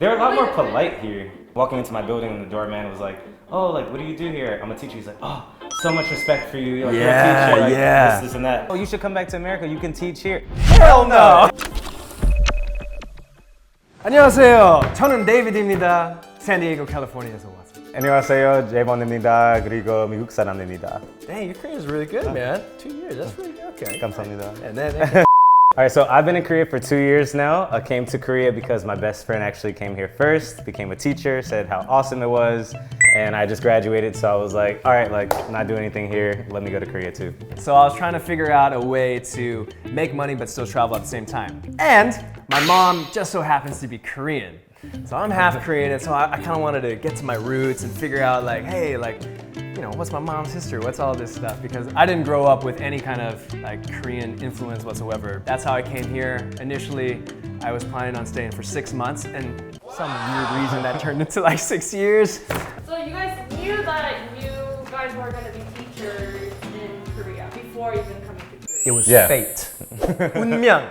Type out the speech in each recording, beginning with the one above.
They're a lot more polite here. Walking into my building and the doorman was like, oh, like, what do you do here? I'm a teacher. He's like, oh, so much respect for you. Like, you're a teacher, like, this and that. Oh, you should come back to America. You can teach here. Hell no! 안녕하세요. 저는 데이비드입니다. 샌디에이고, 캘리포니아에서 왔습니다. 안녕하세요. 제이본입니다. 그리고 미국 사람입니다. Dang, your Korean is really good, man. 2 years, that's really good. Okay. 감사합니다. And then, All right, so I've been in Korea for 2 years now. I came to Korea because my best friend actually came here first, became a teacher, said how awesome it was, and I just graduated, so I was like, all right, like, not do anything here, let me go to Korea too. so I was trying to figure out a way to make money but still travel at the same time. And my mom just so happens to be Korean. So I'm half Korean, and so I kind of wanted to get to my roots and figure out like, hey, like, you know, what's my mom's history? What's all this stuff? Because I didn't grow up with any kind of like Korean influence whatsoever. That's how I came here. Initially, I was planning on staying for 6 months, and some weird reason that turned into like 6 years. So you guys knew that you guys were going to be teachers in Korea before even coming to Korea? It was Yeah. fate. 운명.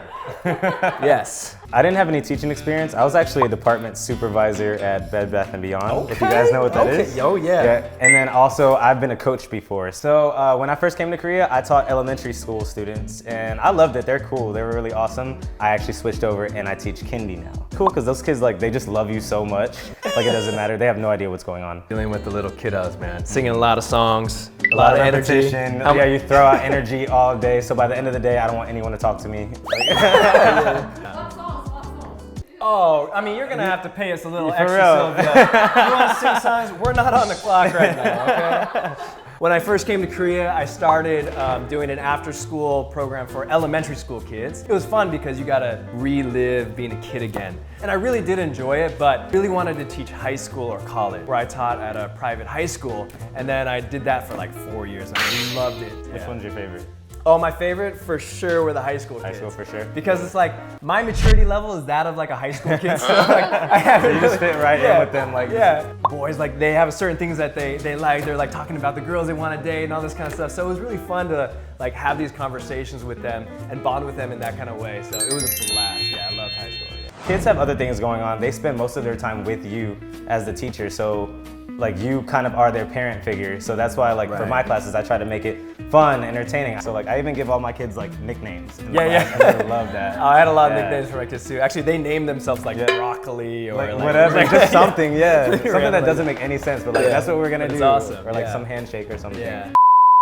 Yes. I didn't have any teaching experience. I was actually a department supervisor at Bed Bath & Beyond, if you guys know what that is. Oh, yeah. And then also, I've been a coach before. So when I first came to Korea, I taught elementary school students, and I loved it. They're cool. They were really awesome. I actually switched over, and I teach kindy now. Cool, because those kids, like, they just love you so much. Like, it doesn't matter. They have no idea what's going on. Dealing with the little kiddos, man. Singing a lot of songs, a lot of energy. Repetition. Yeah, you throw out energy all day. So by the end of the day, I don't want anyone to talk to me. What songs? What songs? Oh, I mean, you're gonna have to pay us a little For extra, real. Sylvia. You want to sing songs? We're not on the clock right now, okay? When I first came to Korea, I started doing an after-school program for elementary school kids. It was fun because you gotta relive being a kid again. And I really did enjoy it, but really wanted to teach high school or college, where I taught at a private high school. And then I did that for like 4 years, and I loved it. Which one's your favorite? Oh, my favorite for sure were the high school kids. High school for sure. Because it's like, my maturity level is that of like a high school kid. So like, I haven't You just fit right in with them, like. yeah. Boys, like they have certain things that they like. They're like talking about the girls they want to date and all this kind of stuff. So it was really fun to like have these conversations with them and bond with them in that kind of way. So it was a blast. Yeah, I loved high school. Yeah. Kids have other things going on. They spend most of their time with you as the teacher. So like you kind of are their parent figure. So that's why like for my classes, I try to make it fun, entertaining. So like I even give all my kids like nicknames. in the Yeah, class, yeah. and they love that. I had a lot of Yeah. nicknames for my kids too. Actually, they named themselves like broccoli or Like, like whatever, just something, yeah. Really Something random, that like- doesn't make any sense, but like Yeah. that's what we're gonna But it's do. awesome, Or like yeah. some handshake or something. Yeah.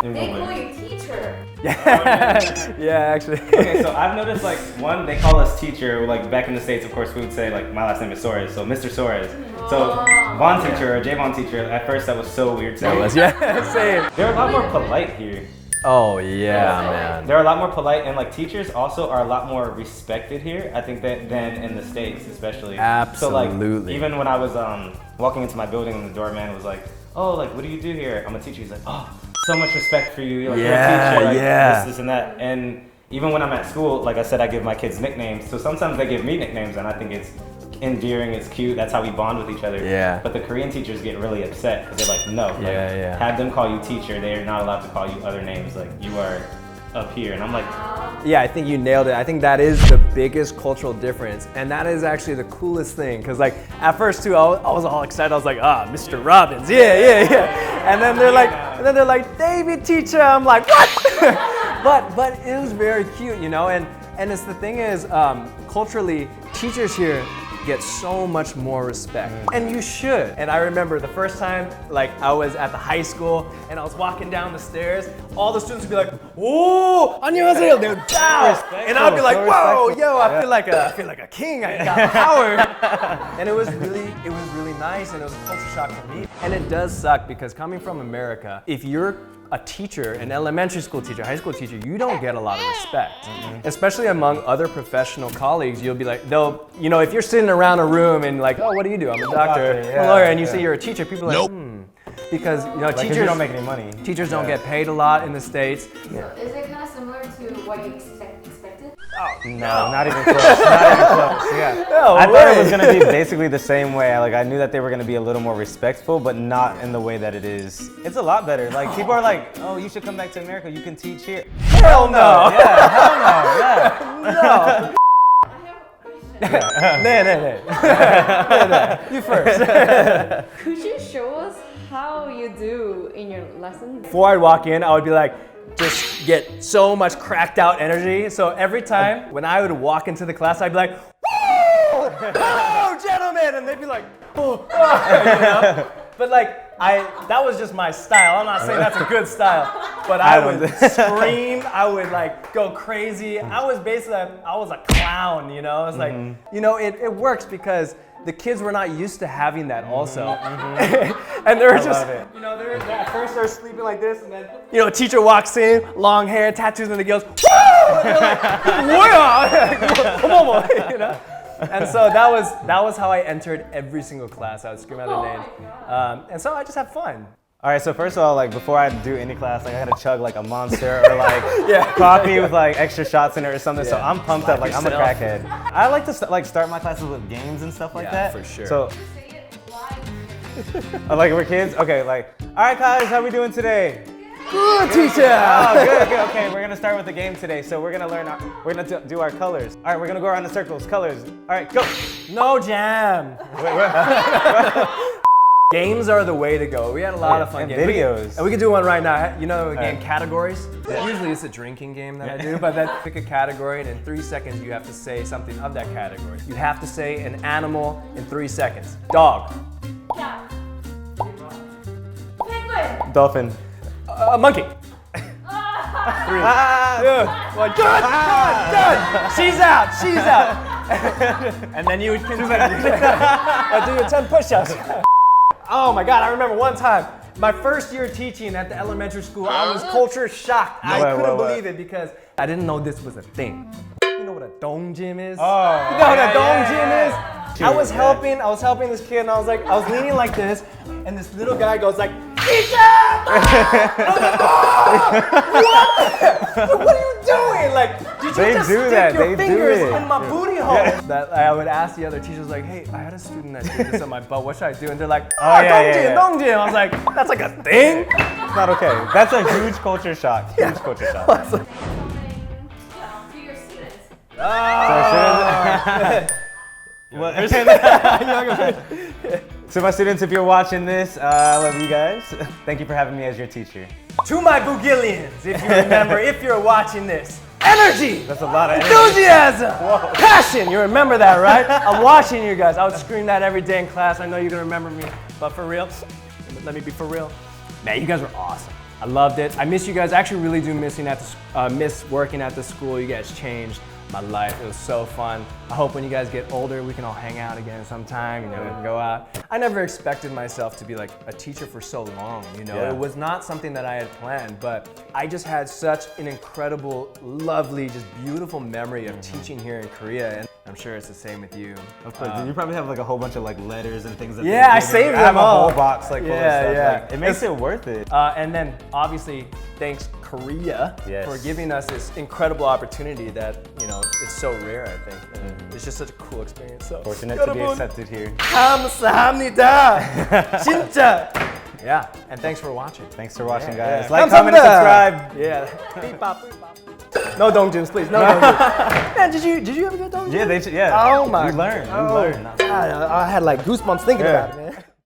They call you teacher. Yeah, actually. Okay, so I've noticed like one, they call us teacher. Like back in the States, of course, we would say like my last name is Suarez, so Mr. Suarez. So Vaughn teacher or Javon teacher. At first, that was so weird to me. Yeah, same. They're a lot more polite here. Oh yeah, man. They're a lot more polite, and like teachers also are a lot more respected here. I think that than in the States, especially. So like Absolutely. even when I was walking into my building, and the doorman was like, "Oh, like what do you do here?" I'm a teacher. He's like, "Oh, so much respect for you. Like, you're a teacher, like, this and that." And even when I'm at school, like I said, I give my kids nicknames. So sometimes they give me nicknames, and I think it's endearing, it's cute. That's how we bond with each other. Yeah. But the Korean teachers get really upset because they're like, no, like, Yeah. have them call you teacher. They are not allowed to call you other names. Like you are up here, and I'm like, Yeah, I think you nailed it. I think that is the biggest cultural difference, and that is actually the coolest thing. Cause like at first too, I was all excited. I was like, Mr. Robbins, yeah. And then they're like, David teacher. I'm like, what? but it was very cute, you know. And it's the thing is, culturally, teachers here get so much more respect, and you should. And I remember the first time, like I was at the high school and I was walking down the stairs, all the students would be like, "Oh, 안녕하세요." They would bow, and I'd be like, "Whoa, yo, I feel like a king. I got power." And it was really nice, and it was a culture shock for me. And it does suck because coming from America, if you're a teacher, an elementary school teacher, high school teacher, you don't get a lot of respect. Especially among other professional colleagues, you'll be like, you know, if you're sitting around a room and like, oh, what do you do? I'm a doctor, I'm a lawyer, and you say you're a teacher, people are like, Because, you know, like, teachers you don't make any money. Teachers don't get paid a lot in the States. So is it kind of similar to what you expected? No, not even close. Not even close. Yeah. No I thought it was way. gonna be basically the same way. Like I knew that they were gonna be a little more respectful, but not in the way that it is. It's a lot better. Like people are like, "Oh, you should come back to America. You can teach here." Hell no. Yeah, hell no. Yeah. No. I have a question. 네. You first. Could you show us how you do in your lesson? Before I'd walk in, I would be like, just get so much cracked out energy. So every time when I would walk into the class, I'd be like, woo! Hello, gentlemen! And they'd be like, oh, you know? But like, that was just my style. I'm not saying that's a good style, but I would scream, I would like go crazy. I was a clown, you know? It's like, you know, it works because the kids were not used to having that also. And they're just, you know, at first they're sleeping like this, and then, you know, a teacher walks in, long hair, tattoos, and the girls, woo! And they're like, "What?" You know? And so that was how I entered every single class. I would scream out their names. And so I just have fun. All right, so first of all, like before I do any class, like I gotta chug like a Monster or like coffee with like extra shots in it or something. So I'm pumped up, like I'm a crackhead. I like to start my classes with games and stuff like that. For sure. So, Say it live. like we're kids. Okay, like all right, guys, how we doing today? Good, teacher. Oh, good. Okay, we're gonna start with the game today. So we're gonna do our colors. All right, we're gonna go around in circles, colors. All right, go. No jam. Games are the way to go. We had a lot of fun and games. videos. And we could do one right now. You know the game categories? Usually it's a drinking game that I do, but then pick a category and in 3 seconds you have to say something of that category. You have to say an animal in 3 seconds. Dog. Cat. Penguin. Dolphin. A monkey. 3. One. Done. She's out. And then you would continue. Do your 10 push-ups. Oh my God, I remember one time, my first year teaching at the elementary school, I was culture shocked. I couldn't believe it because I didn't know this was a thing. You know what a dong gym is? Oh, you know what a dong gym is? I was helping this kid and I was leaning like this, and this little guy goes like, teacher! I was like, oh! What are you doing? Like, did you just stick your fingers in my booty hole? That I would ask the other teachers like, hey, I had a student that did this on my butt. What should I do? And they're like, dong gym. I was like, that's like a thing? It's not okay. That's a huge culture shock. Huge culture shock. To your students. So my students, if you're watching this, I love you guys. Thank you for having me as your teacher. To my Boogillians, if you remember, if you're watching this. Energy! That's a lot of energy. Enthusiasm! Whoa. Passion! You remember that, right? I'm watching you guys. I would scream that every day in class. I know you're gonna remember me, but for real, let me be for real. Man, you guys were awesome. I loved it. I miss you guys. I actually really do miss working at the school. You guys changed my life. It was so fun. I hope when you guys get older, we can all hang out again sometime, you know, we can go out. I never expected myself to be like a teacher for so long, you know. It was not something that I had planned, but I just had such an incredible, lovely, just beautiful memory of teaching here in Korea, and I'm sure it's the same with you. Of course, you probably have like a whole bunch of like letters and things that I saved them I have all. a whole box like full of stuff. Yeah. Like, it makes it worth it. And then obviously, thanks Korea for giving us this incredible opportunity that, you know, it's so rare, I think. And it's just such a cool experience. So fortunate to be accepted here. 감사합니다. 진짜. Yeah, and thanks for watching. Thanks for watching, guys. Like, comment, and subscribe. Yeah. Beep bop, beep bop. No dong gyms, please. No dong gyms. Man, did you ever get dong gyms? Yeah, Oh my. You learn. I had like goosebumps thinking about it, man.